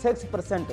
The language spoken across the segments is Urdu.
6%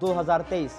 2023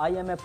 IMF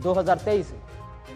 2023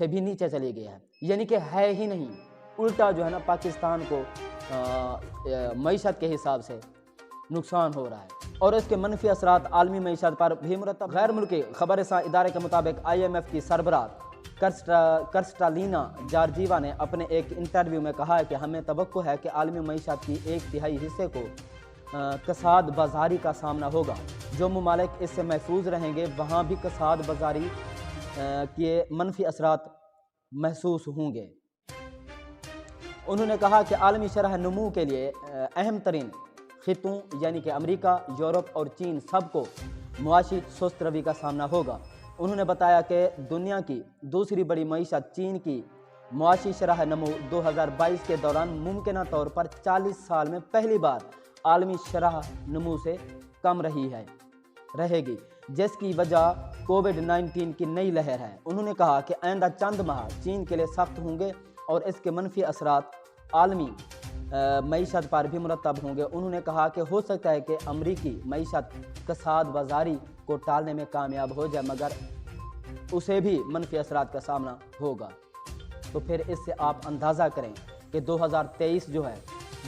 سے بھی نیچے چلی گئی ہے، یعنی کہ ہے ہی نہیں، الٹا جو ہے نا پاکستان کو معیشت کے حساب سے نقصان ہو رہا ہے، اور اس کے منفی اثرات عالمی معیشت پر بھی مرتب۔ غیر ملکی خبر رساں ادارے کے مطابق IMF کی سربراہ کرسٹالینا جارجیوا نے اپنے ایک انٹرویو میں کہا ہے کہ ہمیں توقع ہے کہ عالمی معیشت کی 1/3 حصے کو کساد بازاری کا سامنا ہوگا۔ جو ممالک اس سے محفوظ رہیں گے وہاں بھی کساد بازاری کے منفی اثرات محسوس ہوں گے۔ انہوں نے کہا کہ عالمی شرح نمو کے لیے اہم ترین خطوں یعنی کہ امریکہ، یورپ اور چین سب کو معاشی سست روی کا سامنا ہوگا۔ انہوں نے بتایا کہ دنیا کی دوسری بڑی معیشت چین کی معاشی شرح نمو 2022 کے دوران ممکنہ طور پر 40 سال میں پہلی بار عالمی شرح نمو سے کم رہے گی، جس کی وجہ کووڈ-19 کی نئی لہر ہے۔ انہوں نے کہا کہ آئندہ چند ماہ چین کے لیے سخت ہوں گے اور اس کے منفی اثرات عالمی معیشت پر بھی مرتب ہوں گے۔ انہوں نے کہا کہ ہو سکتا ہے کہ امریکی معیشت کساد بازاری کو ٹالنے میں کامیاب ہو جائے مگر اسے بھی منفی اثرات کا سامنا ہوگا۔ تو پھر اس سے آپ اندازہ کریں کہ 2023 جو ہے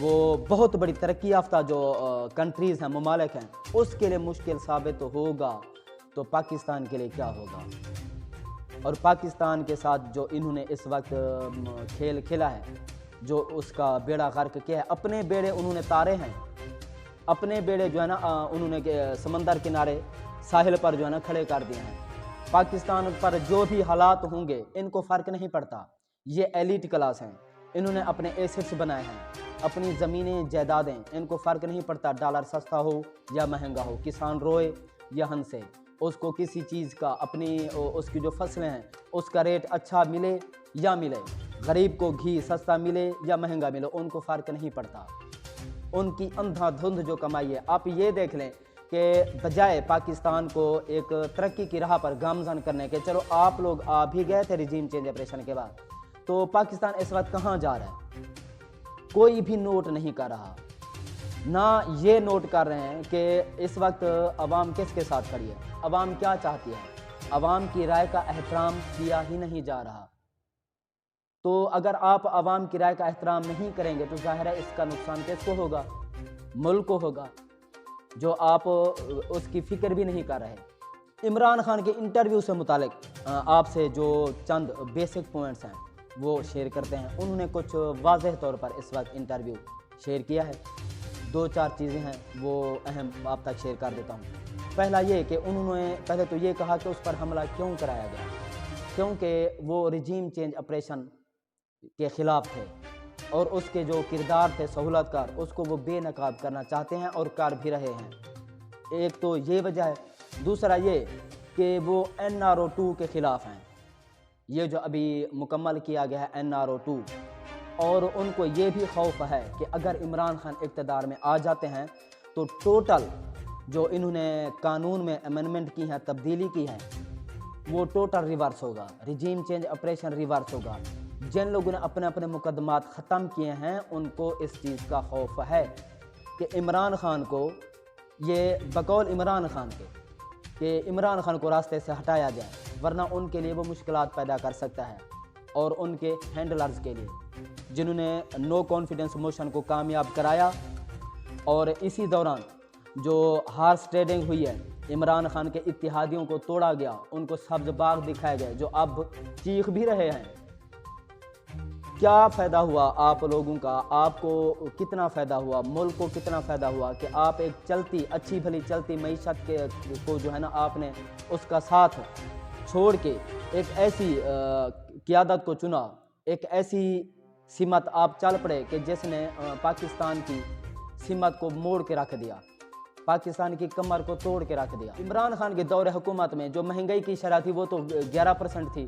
وہ بہت بڑی ترقی یافتہ جو کنٹریز ہیں، ممالک ہیں، اس کے لیے مشکل ثابت ہوگا، تو پاکستان کے لیے کیا ہوگا؟ اور پاکستان کے ساتھ جو انہوں نے اس وقت کھیل کھیلا ہے، جو اس کا بیڑا غرق کیا ہے، اپنے بیڑے انہوں نے تارے ہیں، اپنے بیڑے جو ہے نا انہوں نے سمندر کنارے ساحل پر جو ہے نا کھڑے کر دیے ہیں۔ پاکستان پر جو بھی حالات ہوں گے ان کو فرق نہیں پڑتا، یہ ایلیٹ کلاس ہیں، انہوں نے اپنے ایسٹس بنائے ہیں، اپنی زمینیں جائیدادیں، ان کو فرق نہیں پڑتا ڈالر سستا ہو یا مہنگا ہو، کسان روئے یا ہنسے، اس کو کسی چیز کا اپنی اس کی جو فصلیں ہیں اس کا ریٹ اچھا ملے یا ملے، غریب کو گھی سستا ملے یا مہنگا ملے، ان کو فرق نہیں پڑتا، ان کی اندھا دھند جو کمائی ہے۔ آپ یہ دیکھ لیں کہ بجائے پاکستان کو ایک ترقی کی راہ پر گامزن کرنے کے، چلو آپ لوگ آ بھی گئے تھے رجیم چینج آپریشن کے بعد، تو پاکستان اس وقت کہاں جا رہا ہے؟ کوئی بھی نوٹ نہیں کر رہا، نہ یہ نوٹ کر رہے ہیں کہ اس وقت عوام کس کے ساتھ کھڑی ہے، عوام کیا چاہتی ہے، عوام کی رائے کا احترام کیا ہی نہیں جا رہا۔ تو اگر آپ عوام کی رائے کا احترام نہیں کریں گے تو ظاہر ہے اس کا نقصان کس کو ہوگا؟ ملک کو ہوگا، جو آپ اس کی فکر بھی نہیں کر رہے۔ عمران خان کے انٹرویو سے متعلق آپ سے جو چند بیسک پوائنٹس ہیں وہ شیئر کرتے ہیں۔ انہوں نے کچھ واضح طور پر اس وقت انٹرویو شیئر کیا ہے، 2-4 چیزیں ہیں وہ اہم آپ تک شیئر کر دیتا ہوں۔ پہلا یہ کہ انہوں نے پہلے تو یہ کہا کہ اس پر حملہ کیوں کرایا گیا، کیونکہ وہ رجیم چینج آپریشن کے خلاف تھے اور اس کے جو کردار تھے سہولت کار، اس کو وہ بے نقاب کرنا چاہتے ہیں اور کر بھی رہے ہیں۔ ایک تو یہ وجہ ہے، دوسرا یہ کہ وہ NRO-2 کے خلاف ہیں، یہ جو ابھی مکمل کیا گیا ہے NRO-2، اور ان کو یہ بھی خوف ہے کہ اگر عمران خان اقتدار میں آ جاتے ہیں تو ٹوٹل جو انہوں نے قانون میں امینڈمنٹ کی ہے، تبدیلی کی ہے، وہ ٹوٹل ریورس ہوگا، رجیم چینج آپریشن ریورس ہوگا۔ جن لوگوں نے اپنے اپنے مقدمات ختم کیے ہیں ان کو اس چیز کا خوف ہے کہ عمران خان کو، یہ بقول عمران خان کے، کہ عمران خان کو راستے سے ہٹایا جائے، ورنہ ان کے لیے وہ مشکلات پیدا کر سکتا ہے، اور ان کے ہینڈلرز کے لیے جنہوں نے نو کانفیڈنس موشن کو کامیاب کرایا، اور اسی دوران جو ہارس ٹریڈنگ ہوئی ہے، عمران خان کے اتحادیوں کو توڑا گیا، ان کو سبز باغ دکھائے گئے جو اب چیخ بھی رہے ہیں۔ کیا فائدہ ہوا آپ لوگوں کا؟ آپ کو کتنا فائدہ ہوا؟ ملک کو کتنا فائدہ ہوا کہ آپ ایک چلتی، اچھی بھلی چلتی معیشت کو جو ہے نا آپ نے اس کا ساتھ چھوڑ کے ایک ایسی قیادت کو چنا، ایک ایسی سمت آپ چل پڑے کہ جس نے پاکستان کی سمت کو موڑ کے رکھ دیا، پاکستان کی کمر کو توڑ کے رکھ دیا۔ عمران خان کے دور حکومت میں جو مہنگائی کی شرح تھی وہ تو 11% تھی،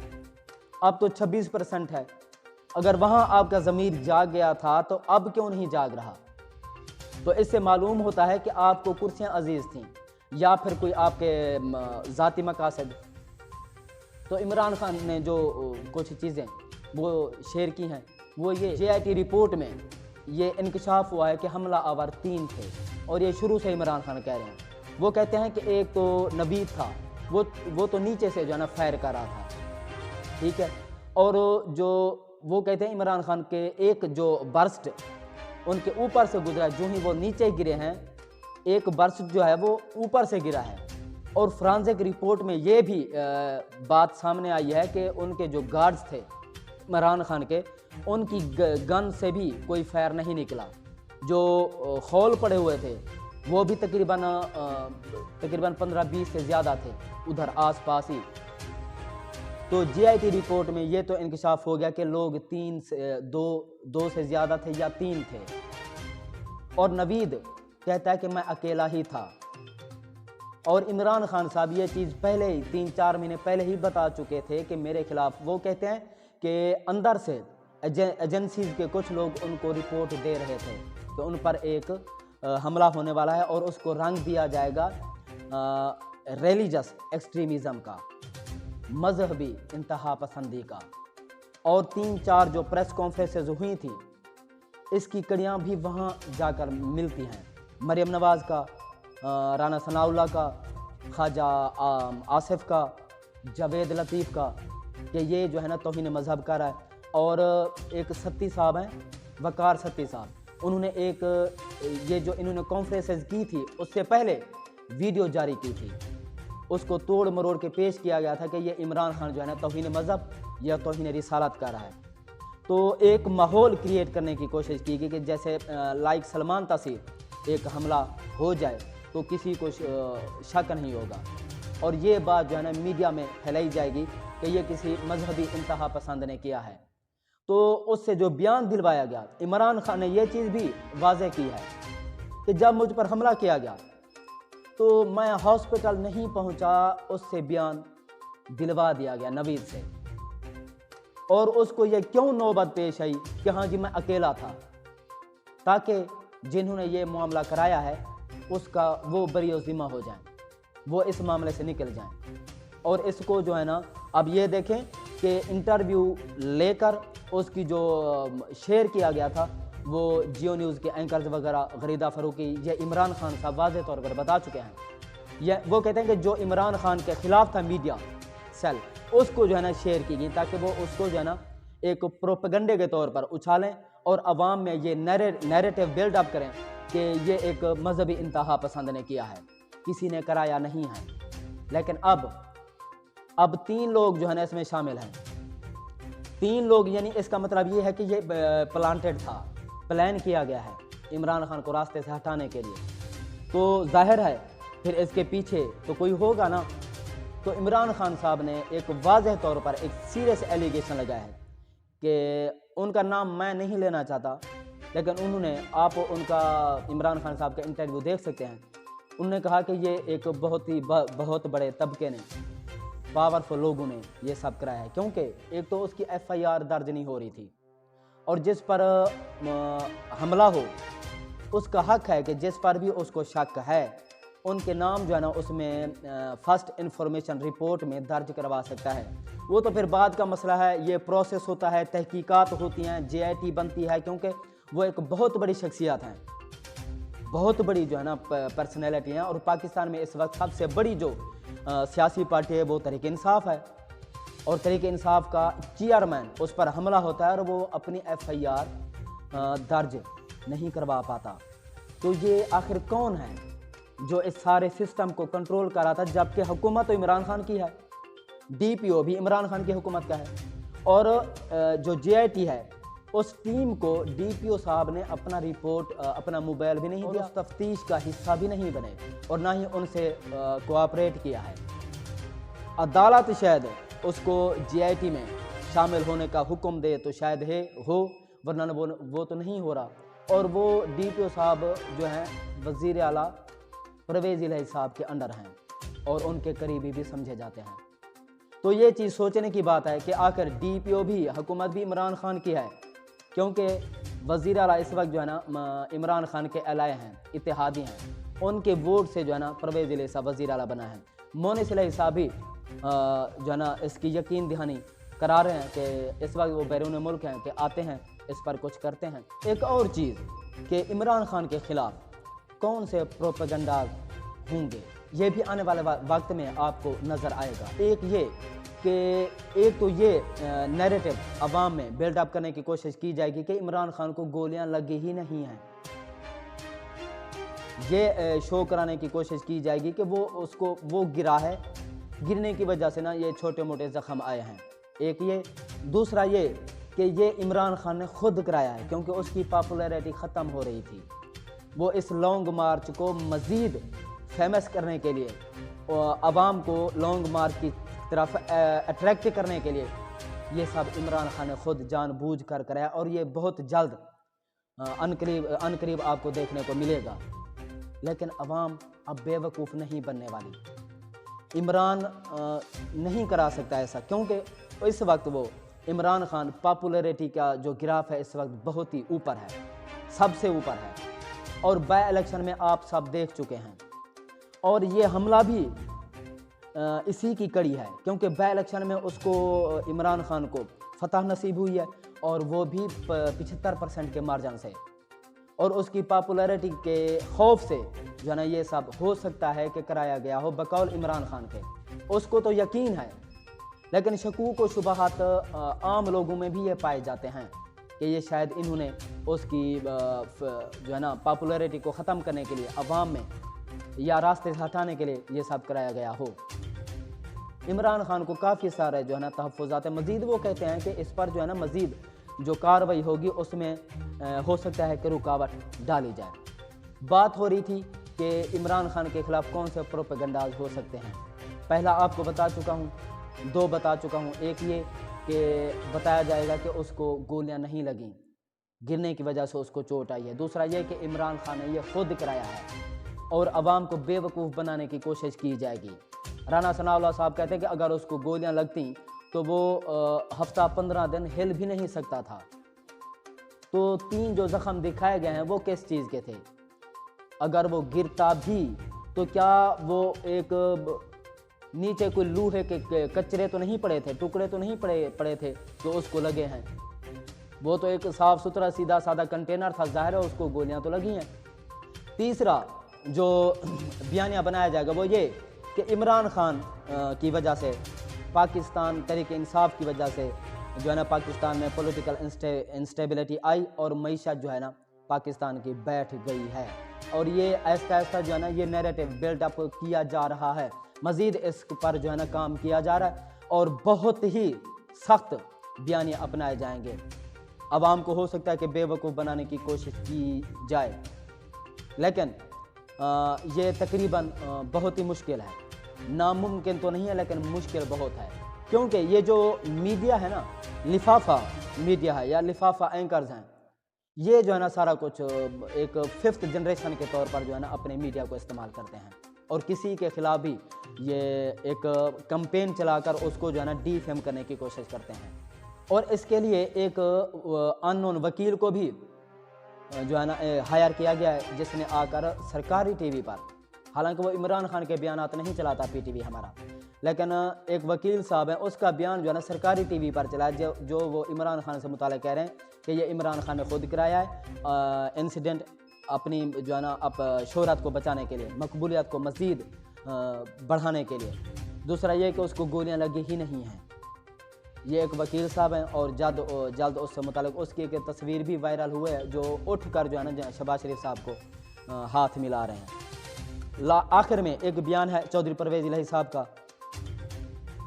اب تو 26% ہے۔ اگر وہاں آپ کا ضمیر جاگ گیا تھا تو اب کیوں نہیں جاگ رہا؟ تو اس سے معلوم ہوتا ہے کہ آپ کو کرسیاں عزیز تھیں یا پھر کوئی آپ کے ذاتی مقاصد۔ تو عمران خان نے جو کچھ چیزیں وہ شیئر کی ہیں، وہ یہ JIT رپورٹ میں یہ انکشاف ہوا ہے کہ حملہ آور 3 تھے، اور یہ شروع سے عمران خان کہہ رہے ہیں۔ وہ کہتے ہیں کہ ایک تو نوید تھا، وہ تو نیچے سے جو ہے نا فائر کر رہا تھا، ٹھیک ہے، اور جو وہ کہتے ہیں عمران خان کے ایک جو برسٹ ان کے اوپر سے گزرا، جو ہی وہ نیچے گرے ہیں ایک برسٹ جو ہے وہ اوپر سے گرا ہے۔ اور فرانزک رپورٹ میں یہ بھی بات سامنے آئی ہے کہ ان کے جو گارڈز تھے عمران خان کے، ان کی گن سے بھی کوئی فائر نہیں نکلا، جو خول پڑے ہوئے تھے وہ بھی تقریباً 15-20 سے زیادہ تھے ادھر آس پاس ہی۔ تو جی آئی ٹی رپورٹ میں یہ تو انکشاف ہو گیا کہ لوگ 2 سے زیادہ تھے یا 3 تھے، اور نوید کہتا ہے کہ میں اکیلا ہی تھا۔ اور عمران خان صاحب یہ چیز پہلے ہی 3-4 مہینے پہلے ہی بتا چکے تھے کہ میرے خلاف، وہ کہتے ہیں کہ اندر سے ایجنسیز کے کچھ لوگ ان کو رپورٹ دے رہے تھے کہ ان پر ایک حملہ ہونے والا ہے اور اس کو رنگ دیا جائے گا ریلیجس ایکسٹریمزم کا، مذہبی انتہا پسندی کا۔ اور 3-4 جو پریس کانفرنسز ہوئی تھیں اس کی کڑیاں بھی وہاں جا کر ملتی ہیں، مریم نواز کا، رانا ثناء اللہ کا، خواجہ آصف کا، جاوید لطیف کا، کہ یہ جو ہے نا توہین مذہب کر رہا ہے۔ اور ایک ستی صاحب ہیں، وقار ستی صاحب، انہوں نے ایک یہ جو انہوں نے کانفرنسز کی تھی اس سے پہلے ویڈیو جاری کی تھی، اس کو توڑ مروڑ کے پیش کیا گیا تھا کہ یہ عمران خان جو ہے نا توہین مذہب یا توہین رسالت کر رہا ہے۔ تو ایک ماحول کریٹ کرنے کی کوشش کی گئی کہ جیسے لائک سلمان تاثیر ایک حملہ ہو جائے تو کسی کو شک نہیں ہوگا، اور یہ بات جو ہے نا میڈیا میں پھیلائی جائے گی کہ یہ کسی مذہبی انتہا پسند نے کیا ہے۔ تو اس سے جو بیان دلوایا گیا، عمران خان نے یہ چیز بھی واضح کی ہے کہ جب مجھ پر حملہ کیا گیا تو میں ہاسپٹل نہیں پہنچا، اس سے بیان دلوا دیا گیا نوید سے۔ اور اس کو یہ کیوں نوبت پیش آئی کہ ہاں جی میں اکیلا تھا، تاکہ جنہوں نے یہ معاملہ کرایا ہے اس کا وہ بری و ذمہ ہو جائیں، وہ اس معاملے سے نکل جائیں۔ اور اس کو جو ہے نا اب یہ دیکھیں کہ انٹرویو لے کر اس کی جو شیئر کیا گیا تھا وہ جیو نیوز کے اینکرز وغیرہ، غریدہ فاروقی، یہ عمران خان صاحب واضح طور پر بتا چکے ہیں، وہ کہتے ہیں کہ جو عمران خان کے خلاف تھا میڈیا سیل، اس کو جو ہے نا شیئر کی گئی تاکہ وہ اس کو جو ہے نا ایک پروپیگنڈے کے طور پر اچھالیں اور عوام میں یہ نیریٹو بلڈ اپ کریں کہ یہ ایک مذہبی انتہا پسند نے کیا ہے، کسی نے کرایا نہیں ہے۔ لیکن اب 3 لوگ جو ہے نا اس میں شامل ہیں، 3 لوگ، یعنی اس کا مطلب یہ ہے کہ یہ پلانٹڈ تھا، پلان کیا گیا ہے عمران خان کو راستے سے ہٹانے کے لیے۔ تو ظاہر ہے پھر اس کے پیچھے تو کوئی ہوگا نا۔ تو عمران خان صاحب نے ایک واضح طور پر ایک سیریس ایلیگیشن لگایا ہے کہ ان کا نام میں نہیں لینا چاہتا، لیکن انہوں نے، آپ ان کا عمران خان صاحب کا انٹرویو دیکھ سکتے ہیں، انہوں نے کہا کہ یہ ایک بہت بڑے طبقے نے، پاورفل لوگوں نے یہ سب کرایا ہے، کیونکہ ایک تو اس کی FIR درج نہیں ہو رہی تھی، اور جس پر حملہ ہو اس کا حق ہے کہ جس پر بھی اس کو شک ہے ان کے نام جو ہے نا اس میں فرسٹ انفارمیشن رپورٹ میں درج کروا سکتا ہے۔ وہ تو پھر بعد کا مسئلہ ہے، یہ پروسیس ہوتا ہے، تحقیقات ہوتی ہیں، JIT بنتی ہے، کیونکہ وہ ایک بہت بڑی شخصیت ہیں، بہت بڑی جو ہے نا پرسنالٹی ہیں، اور پاکستان میں اس وقت سب سے بڑی جو سیاسی پارٹی ہے وہ تحریک انصاف ہے، اور تحریک انصاف کا چیئرمین اس پر حملہ ہوتا ہے اور وہ اپنی FIR درج نہیں کروا پاتا۔ تو یہ آخر کون ہے جو اس سارے سسٹم کو کنٹرول کر رہا تھا، جبکہ حکومت تو عمران خان کی ہے، DPO بھی عمران خان کی حکومت کا ہے، اور جو JIT ہے اس ٹیم کو DPO صاحب نے اپنا رپورٹ، اپنا موبائل بھی نہیں دیا، اس تفتیش کا حصہ بھی نہیں بنے، اور نہ ہی ان سے کوآپریٹ کیا ہے۔ عدالت شاید اس کو JIT میں شامل ہونے کا حکم دے تو شاید ہو، ورنہ وہ تو نہیں ہو رہا، اور وہ DPO صاحب جو ہیں وزیر اعلیٰ پرویز الہی صاحب کے انڈر ہیں اور ان کے قریبی بھی سمجھے جاتے ہیں۔ تو یہ چیز سوچنے کی بات ہے کہ آخر DPO بھی، حکومت بھی عمران خان کی ہے، کیونکہ وزیر اعلیٰ اس وقت جو ہے نا عمران خان کے الائے ہیں، اتحادی ہیں، ان کے ووٹ سے جو ہے نا پرویز الہی صاحب وزیر اعلیٰ بنا ہے۔ مونس الہی صاحب بھی جو ہے نا اس کی یقین دہانی کرا رہے ہیں کہ اس وقت وہ بیرون ملک ہیں، کہ آتے ہیں اس پر کچھ کرتے ہیں۔ ایک اور چیز کہ عمران خان کے خلاف کون سے پروپیگنڈاز ہوں گے، یہ بھی آنے والے وقت میں آپ کو نظر آئے گا۔ ایک یہ کہ ایک تو یہ نیریٹو عوام میں بلڈ اپ کرنے کی کوشش کی جائے گی کہ عمران خان کو گولیاں لگی ہی نہیں ہیں، یہ شو کرانے کی کوشش کی جائے گی کہ وہ گرا ہے، گرنے کی وجہ سے نا یہ چھوٹے موٹے زخم آئے ہیں، ایک یہ، دوسرا یہ کہ یہ عمران خان نے خود کرایا ہے کیونکہ اس کی پاپولیرٹی ختم ہو رہی تھی، وہ اس لانگ مارچ کو مزید فیمس کرنے کے لیے، عوام کو لانگ مارچ کی طرف اٹریکٹ کرنے کے لیے یہ سب عمران خان نے خود جان بوجھ کر کرایا، اور یہ بہت جلد عنقریب آپ کو دیکھنے کو ملے گا۔ لیکن عوام اب بے وقوف نہیں بننے والی، عمران نہیں کرا سکتا ایسا، کیونکہ اس وقت وہ عمران خان پاپولیرٹی کا جو گراف ہے اس وقت بہت ہی اوپر ہے، سب سے اوپر ہے، اور بائی الیکشن میں آپ سب دیکھ چکے ہیں، اور یہ حملہ بھی اسی کی کڑی ہے، کیونکہ بائی الیکشن میں اس کو عمران خان کو فتح نصیب ہوئی ہے، اور وہ بھی 75% کے مارجن سے، اور اس کی پاپولیرٹی کے خوف سے جو ہے نا یہ سب ہو سکتا ہے کہ کرایا گیا ہو بقول عمران خان کے، اس کو تو یقین ہے، لیکن شکوک و شبہات عام لوگوں میں بھی یہ پائے جاتے ہیں کہ یہ شاید انہوں نے اس کی جو ہے نا پاپولیرٹی کو ختم کرنے کے لیے عوام میں یا راستے سے ہٹانے کے لیے یہ سب کرایا گیا ہو۔ عمران خان کو کافی سارے جو ہے نا تحفظات ہیں، مزید وہ کہتے ہیں کہ اس پر جو ہے نا مزید جو کارروائی ہوگی اس میں ہو سکتا ہے کہ رکاوٹ ڈالی جائے۔ بات ہو رہی تھی کہ عمران خان کے خلاف کون سے پروپیگنڈاز ہو سکتے ہیں، پہلا آپ کو بتا چکا ہوں، دو بتا چکا ہوں، ایک یہ کہ بتایا جائے گا کہ اس کو گولیاں نہیں لگیں، گرنے کی وجہ سے اس کو چوٹ آئی ہے، دوسرا یہ کہ عمران خان نے یہ خود کرایا ہے اور عوام کو بے وقوف بنانے کی کوشش کی جائے گی۔ رانا ثناء اللہ صاحب کہتے ہیں کہ اگر اس کو گولیاں لگتیں تو وہ ہفتہ 15 دن ہل بھی نہیں سکتا تھا، تو 3 جو زخم دکھائے گئے ہیں وہ کس چیز کے تھے؟ اگر وہ گرتا بھی تو کیا وہ ایک نیچے کوئی لوہے کے کچرے تو نہیں پڑے تھے، ٹکڑے تو نہیں پڑے تھے جو اس کو لگے ہیں، وہ تو ایک صاف ستھرا سیدھا سادہ کنٹینر تھا، ظاہر ہے اس کو گولیاں تو لگی ہیں۔ تیسرا جو بیانیہ بنایا جائے گا وہ یہ کہ عمران خان کی وجہ سے، پاکستان تحریک انصاف کی وجہ سے جو ہے نا پاکستان میں پولیٹیکل انسٹیبلٹی آئی اور معیشت جو ہے نا پاکستان کی بیٹھ گئی ہے، اور یہ آہستہ آہستہ جو ہے نا یہ نیریٹو بلڈ اپ کیا جا رہا ہے، مزید اس پر جو ہے نا کام کیا جا رہا ہے اور بہت ہی سخت بیانیہ اپنائے جائیں گے۔ عوام کو ہو سکتا ہے کہ بے وقوف بنانے کی کوشش کی جائے، لیکن یہ تقریباً بہت ہی مشکل ہے، ناممکن تو نہیں ہے لیکن مشکل بہت ہے، کیونکہ یہ جو میڈیا ہے نا، لفافہ میڈیا ہے یا لفافہ اینکرز ہیں، یہ جو ہے نا سارا کچھ ایک 5th جنریشن کے طور پر جو ہے نا اپنے میڈیا کو استعمال کرتے ہیں، اور کسی کے خلاف بھی یہ ایک کمپین چلا کر اس کو جو ہے نا ڈی فیم کرنے کی کوشش کرتے ہیں، اور اس کے لیے ایک ان نون وکیل کو بھی جو ہے نا ہائر کیا گیا ہے، جس نے آ کر سرکاری ٹی وی پر، حالانکہ وہ عمران خان کے بیانات نہیں چلاتا پی ٹی وی ہمارا، لیکن ایک وکیل صاحب ہیں، اس کا بیان جو ہے نا سرکاری ٹی وی پر چلا ہے، جو وہ عمران خان سے متعلق کہہ رہے ہیں کہ یہ عمران خان نے خود کرایا ہے انسیڈنٹ، اپنی جو ہے نا شہرت کو بچانے کے لیے، مقبولیت کو مزید بڑھانے کے لیے۔ دوسرا یہ کہ اس کو گولیاں لگی ہی نہیں ہیں، یہ ایک وکیل صاحب ہیں، اور جلد اس سے متعلق اس کی ایک تصویر بھی وائرل ہوئے ہے جو اٹھ کر جو ہے نا شہباز شریف صاحب کو ہاتھ ملا رہے ہیں۔ آخر میں ایک بیان ہے چودھری پرویز الہی صاحب کا،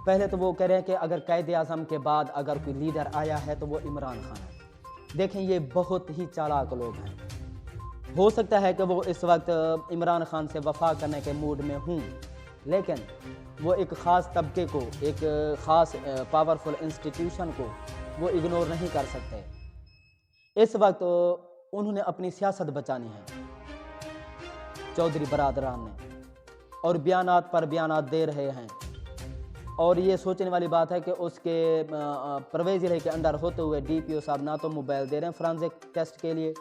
پہلے تو وہ کہہ رہے ہیں کہ اگر قائد اعظم کے بعد اگر کوئی لیڈر آیا ہے تو وہ عمران خان ہے۔ دیکھیں یہ بہت ہی چالاک لوگ ہیں، ہو سکتا ہے کہ وہ اس وقت عمران خان سے وفا کرنے کے موڈ میں ہوں، لیکن وہ ایک خاص طبقے کو، ایک خاص پاورفل انسٹیٹیوشن کو وہ اگنور نہیں کر سکتے۔ اس وقت انہوں نے اپنی سیاست بچانی ہے چودھری برادران نے، اور بیانات پر بیانات دے رہے ہیں، اور یہ سوچنے والی بات ہے کہ اس کے پرویز الہی کے انڈر ہوتے ہوئے ڈی پی او صاحب نہ تو موبائل دے رہے ہیں فرانزک ٹیسٹ کے لیے،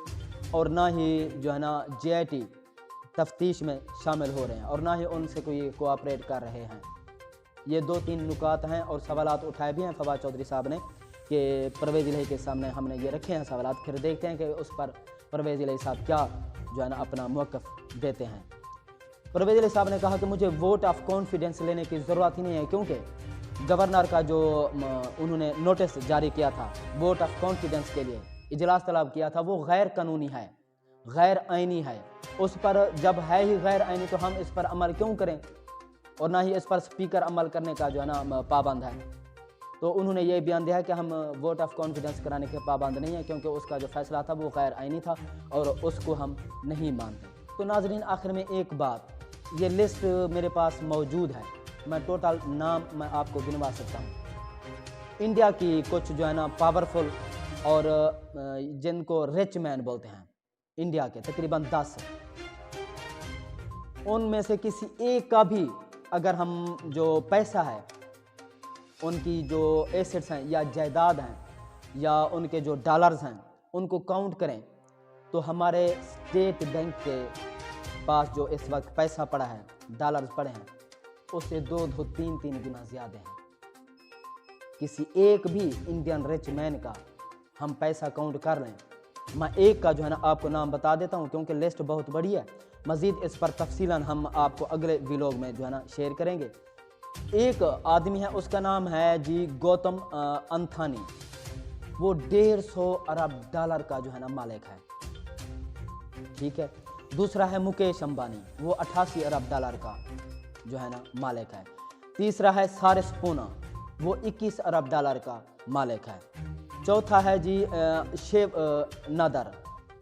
اور نہ ہی جو ہے نا جے آئی ٹی تفتیش میں شامل ہو رہے ہیں، اور نہ ہی ان سے کوئی کوآپریٹ کر رہے ہیں۔ یہ 2-3 نکات ہیں، اور سوالات اٹھائے بھی ہیں فواد چودھری صاحب نے کہ پرویز الہی کے سامنے ہم نے یہ رکھے ہیں سوالات، پھر دیکھتے ہیں کہ اس پر پرویز الہی صاحب کیا جو ہے نا اپنا موقف دیتے ہیں۔ پرویز الہی صاحب نے کہا کہ مجھے ووٹ آف کانفیڈنس لینے کی ضرورت ہی نہیں ہے، کیونکہ گورنر کا جو انہوں نے نوٹس جاری کیا تھا ووٹ آف کانفیڈنس کے لیے اجلاس طلب کیا تھا، وہ غیر قانونی ہے، غیر آئینی ہے۔ اس پر جب ہے ہی غیر آئینی تو ہم اس پر عمل کیوں کریں، اور نہ ہی اس پر سپیکر عمل کرنے کا جو ہے نا پابند ہے۔ تو انہوں نے یہ بیان دیا کہ ہم ووٹ آف کانفیڈنس کرانے کے پابند نہیں ہیں، کیونکہ اس کا جو فیصلہ تھا وہ غیر آئینی تھا اور اس کو ہم نہیں مانتے۔ تو ناظرین، آخر میں ایک بات، یہ لسٹ میرے پاس موجود ہے، میں ٹوٹل نام میں آپ کو گنوا سکتا ہوں۔ انڈیا کی کچھ جو ہے نا پاورفل اور جن کو رچ مین بولتے ہیں انڈیا کے، تقریباً 10، ان میں سے کسی ایک کا بھی اگر ہم جو پیسہ ہے، ان کی جو ایسٹس ہیں یا جائیداد ہیں یا ان کے جو ڈالرز ہیں، ان کو کاؤنٹ کریں تو ہمارے اسٹیٹ بینک کے پاس جو اس وقت پیسہ پڑا ہے، ڈالرز پڑے ہیں، اس سے 2-3 گنا زیادہ ہیں۔ کسی ایک بھی انڈین رچ مین کا ہم پیسہ کاؤنٹ کر لیں، میں ایک کا جو ہے نا آپ کو نام بتا دیتا ہوں کیونکہ لسٹ بہت بڑی ہے، مزید اس پر تفصیلاً ہم آپ کو اگلے ویلوگ میں جو ہے نا شیئر کریں گے۔ ایک آدمی ہے، اس کا نام ہے جی گوتم انتھانی، وہ 150 ارب ڈالر کا جو ہے نا مالک ہے، ٹھیک ہے۔ دوسرا ہے مکیش امبانی، وہ 88 ارب ڈالر کا جو ہے نا مالک ہے۔ تیسرا ہے سارس پونا، وہ 21 ارب ڈالر کا مالک ہے۔ چوتھا ہے جی شیو نادر،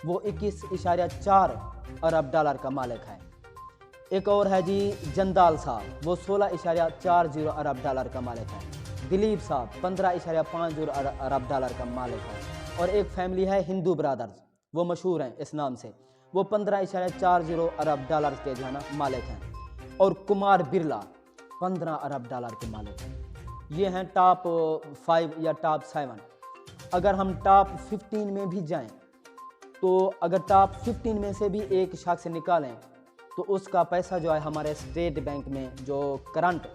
وہ 21.4 ارب ڈالر کا مالک ہے۔ ایک اور ہے جی جندال صاحب، وہ 16.40 ارب ڈالر کا مالک ہے۔ دلیپ صاحب 15.50 ارب ڈالر کا مالک ہے۔ اور ایک فیملی ہے ہندو برادرز، وہ مشہور ہیں اس نام سے، وہ 15.40 ارب ڈالر کے جو ہے نا مالک ہیں۔ اور کمار برلا 15 ارب ڈالر کے مالک ہیں۔ یہ ہیں ٹاپ 5 یا ٹاپ 7۔ اگر ہم ٹاپ 15 میں بھی جائیں تو اگر ٹاپ 15 میں سے بھی ایک شخص نکالیں تو اس کا پیسہ جو ہے ہمارے اسٹیٹ بینک میں جو کرنٹ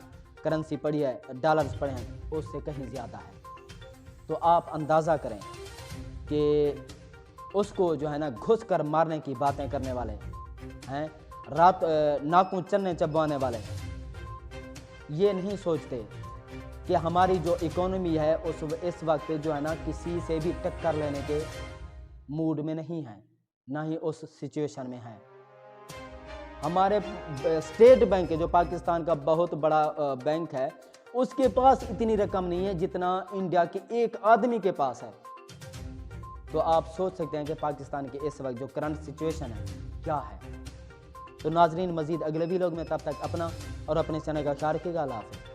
کرنسی پڑی ہے، ڈالرز پڑے ہیں، اس سے کہیں زیادہ ہے۔ تو آپ اندازہ کریں کہ اس کو جو ہے نا گھس کر مارنے کی باتیں کرنے والے ہیں، رات ناکوں چنے چبوانے والے، یہ نہیں سوچتے کہ ہماری جو اکانومی ہے اس وقت جو ہے نا کسی سے بھی ٹکر لینے کے موڈ میں نہیں ہے، نہ ہی اس سچویشن میں ہے۔ ہمارے اسٹیٹ بینک جو پاکستان کا بہت بڑا بینک ہے، اس کے پاس اتنی رقم نہیں ہے جتنا انڈیا کے ایک آدمی کے پاس ہے۔ تو آپ سوچ سکتے ہیں کہ پاکستان کے اس وقت جو کرنٹ سچویشن ہے کیا ہے۔ تو ناظرین، مزید اگلے ویلوگ میں، تب تک اپنا اور اپنے چینل کا خیال رکھیے گا۔ اللہ حافظ۔